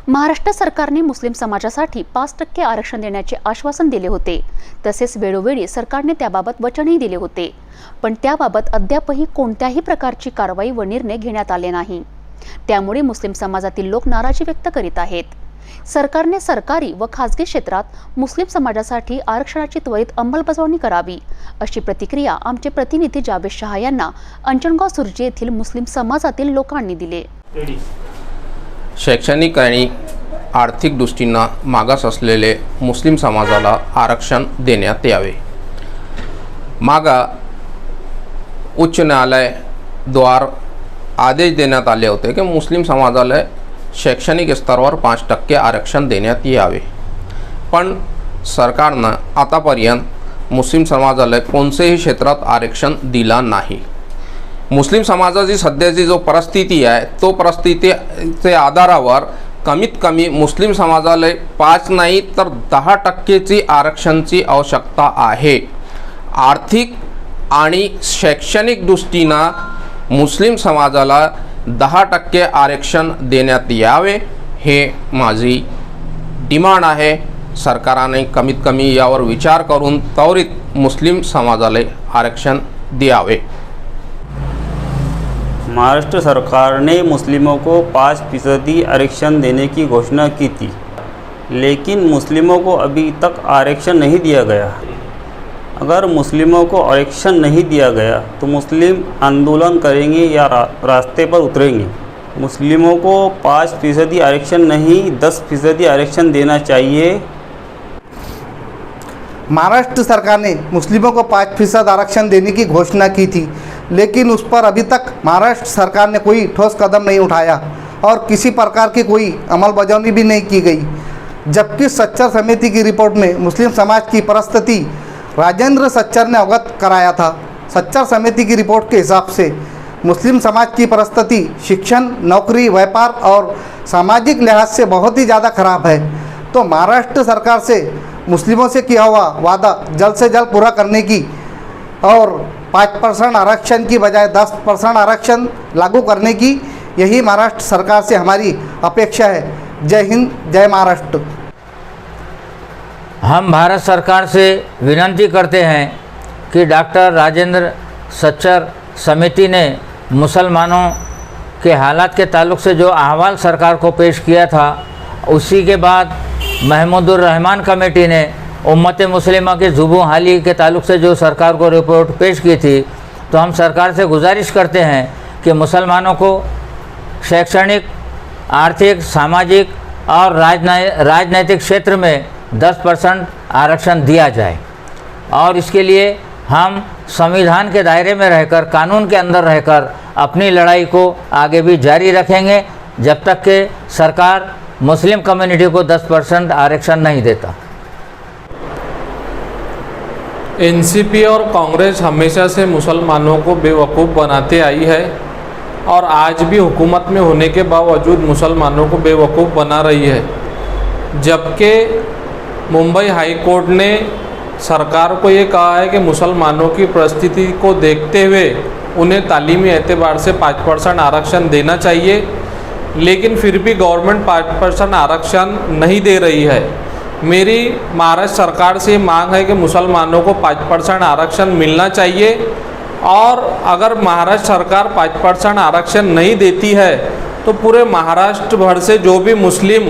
महाराष्ट्र सरकारने मुस्लिम समाजासाठी 5% आरक्षण देण्याचे आश्वासन दिले होते। तसेच वेळोवेळी सरकारने त्याबाबत वचनही दिले होते, पण त्याबाबत अद्यापही कोणत्याही प्रकारची कारवाई व निर्णय घेण्यात आले नाही। त्यामुळे मुस्लिम समाजातील लोक नाराजी व्यक्त करीत आहेत। सरकारने सरकारी व खासगी क्षेत्रात मुस्लिम समाजासाठी आरक्षणाची त्वरित अंमलबजावणी करावी, अशी प्रतिक्रिया आमचे प्रतिनिधी जावेद शहा यांना अंजनगाव सुर्जी येथील मुस्लिम समाजातील लोकांनी दिली। शैक्षणिक आणि आर्थिक दृष्टीने मागास असलेले मुस्लिम समाजाला आरक्षण देण्यात यावे। मागा उच्च न्यायालय द्वार आदेश देण्यात आले होते की मुस्लिम समाजाला शैक्षणिक स्तरावर 5% आरक्षण देण्यात यावे, पण सरकारनं आतापर्यंत मुस्लिम समाजाला कोणत्याही क्षेत्रात आरक्षण दिला नाही। मुस्लिम समाजाची सध्याची जो परिस्थिती आहे तो परिस्थितीच्या आधारावर कमीत कमी मुस्लिम समाजाला 5 नाही तर 10% आरक्षणाची आवश्यकता आहे। आर्थिक आणि शैक्षणिक दृष्टीने मुस्लिम समाजाला 10% आरक्षण देण्यात यावे, हे माझी डिमांड आहे। सरकारने कमीत कमी यावर विचार करून त्वरित मुस्लिम समाजाला आरक्षण द्यावे। महाराष्ट्र सरकार ने मुस्लिमों को 5% आरक्षण देने की घोषणा की थी, लेकिन मुस्लिमों को अभी तक आरक्षण नहीं दिया गया। अगर मुस्लिमों को आरक्षण नहीं दिया गया तो मुस्लिम आंदोलन करेंगे या रास्ते पर उतरेंगे। मुस्लिमों को 5% आरक्षण नहीं 10% आरक्षण देना चाहिए। महाराष्ट्र सरकार ने मुस्लिमों को 5% आरक्षण देने की घोषणा की थी, लेकिन उस पर अभी तक महाराष्ट्र सरकार ने कोई ठोस कदम नहीं उठाया और किसी प्रकार की कोई अमलबजावनी भी नहीं की गई। जबकि सच्चर समिति की रिपोर्ट में मुस्लिम समाज की परिस्थिति राजेंद्र सच्चर ने अवगत कराया था। सच्चर समिति की रिपोर्ट के हिसाब से मुस्लिम समाज की परिस्थिति शिक्षण, नौकरी, व्यापार और सामाजिक लिहाज से बहुत ही ज़्यादा खराब है। तो महाराष्ट्र सरकार से मुस्लिमों से किया हुआ वादा जल्द से जल्द पूरा करने की और 5% आरक्षण की बजाय 10% आरक्षण लागू करने की, यही महाराष्ट्र सरकार से हमारी अपेक्षा है। जय हिंद, जय महाराष्ट्र। हम भारत सरकार से विनती करते हैं कि डॉक्टर राजेंद्र सच्चर समिति ने मुसलमानों के हालात के ताल्लुक से जो अहवाल सरकार को पेश किया था, उसी के बाद महमूदुर रहमान कमेटी ने उम्मत मुस्लिमा की जुबू हाली के ताल्लुक से जो सरकार को रिपोर्ट पेश की थी, तो हम सरकार से गुजारिश करते हैं कि मुसलमानों को शैक्षणिक, आर्थिक, सामाजिक और राजनैतिक क्षेत्र में 10% आरक्षण दिया जाए। और इसके लिए हम संविधान के दायरे में रहकर, कानून के अंदर रहकर अपनी लड़ाई को आगे भी जारी रखेंगे जब तक कि सरकार मुस्लिम कम्युनिटी को 10% आरक्षण नहीं देता। एनसीपी और कांग्रेस हमेशा से मुसलमानों को बेवकूफ़ बनाते आई है और आज भी हुकूमत में होने के बावजूद मुसलमानों को बेवकूफ़ बना रही है। जबकि मुंबई हाई कोर्ट ने सरकार को ये कहा है कि मुसलमानों की परिस्थिति को देखते हुए उन्हें तालीमी एतबार से 5% आरक्षण देना चाहिए, लेकिन फिर भी गवर्नमेंट 5% आरक्षण नहीं दे रही है। मेरी महाराष्ट्र सरकार से मांग है कि मुसलमानों को 5% आरक्षण मिलना चाहिए, और अगर महाराष्ट्र सरकार 5% आरक्षण नहीं देती है तो पूरे महाराष्ट्र भर से जो भी मुस्लिम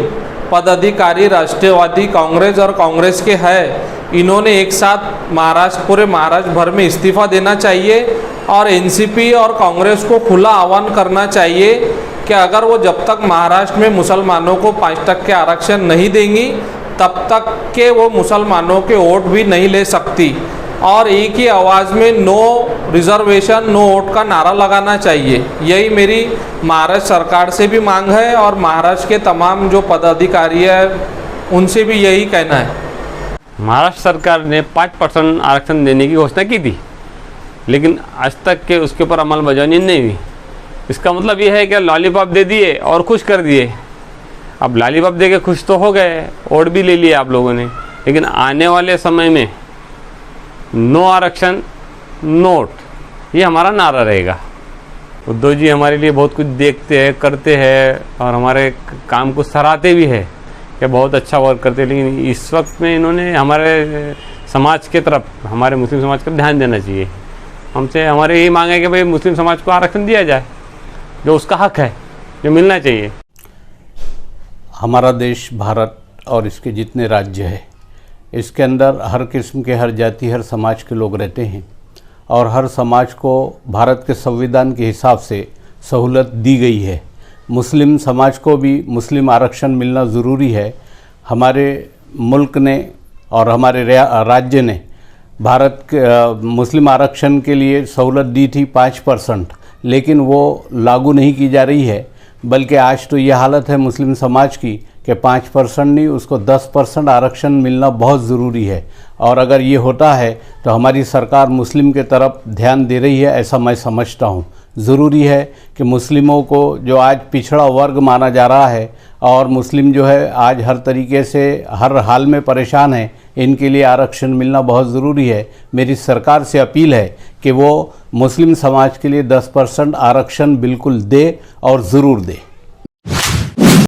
पदाधिकारी राष्ट्रवादी कांग्रेस और कांग्रेस के हैं, इन्होंने एक साथ पूरे महाराष्ट्र भर में इस्तीफ़ा देना चाहिए और एनसीपी और कांग्रेस को खुला आह्वान करना चाहिए कि अगर वो जब तक महाराष्ट्र में मुसलमानों को 5% आरक्षण नहीं देंगी तब तक के वो मुसलमानों के वोट भी नहीं ले सकती, और एक ही आवाज़ में नो रिजर्वेशन नो वोट का नारा लगाना चाहिए। यही मेरी महाराष्ट्र सरकार से भी मांग है और महाराष्ट्र के तमाम जो पदाधिकारी हैं उनसे भी यही कहना है। महाराष्ट्र सरकार ने 5% आरक्षण देने की घोषणा की थी, लेकिन आज तक के उसके ऊपर अमलबजावनी नहीं हुई। इसका मतलब ये है कि लॉलीपॉप दे दिए और खुश कर दिए। अब लॉलीपॉप दे के खुश तो हो गए, वोट भी ले लिए आप लोगों ने, लेकिन आने वाले समय में नो आरक्षण नो वोट, ये हमारा नारा रहेगा। उद्धव जी हमारे लिए बहुत कुछ देखते हैं, करते हैं और हमारे काम को सराहते भी है कि बहुत अच्छा वर्क करते हैं। लेकिन इस वक्त में इन्होंने हमारे समाज के तरफ, हमारे मुस्लिम समाज का ध्यान देना चाहिए। हमसे हमारे यही मांग है कि भाई मुस्लिम समाज को आरक्षण दिया जाए, जो उसका हक है, जो मिलना चाहिए। हमारा देश भारत और इसके जितने राज्य हैं, इसके अंदर हर किस्म के, हर जाति, हर समाज के लोग रहते हैं और हर समाज को भारत के संविधान के हिसाब से सहूलत दी गई है। मुस्लिम समाज को भी मुस्लिम आरक्षण मिलना ज़रूरी है। हमारे मुल्क ने और हमारे राज्य ने भारत के मुस्लिम आरक्षण के लिए सहूलत दी थी 5%, लेकिन वो लागू नहीं की जा रही है। बल्कि आज तो ये हालत है मुस्लिम समाज की कि 5% नहीं, उसको 10% आरक्षण मिलना बहुत ज़रूरी है। और अगर ये होता है तो हमारी सरकार मुस्लिम के तरफ ध्यान दे रही है, ऐसा मैं समझता हूँ। ज़रूरी है कि मुस्लिमों को, जो आज पिछड़ा वर्ग माना जा रहा है और मुस्लिम जो है आज हर तरीके से हर हाल में परेशान है, इनके लिए आरक्षण मिलना बहुत ज़रूरी है। मेरी सरकार से अपील है कि वो मुस्लिम समाज के लिए 10% आरक्षण बिल्कुल दे और ज़रूर दे।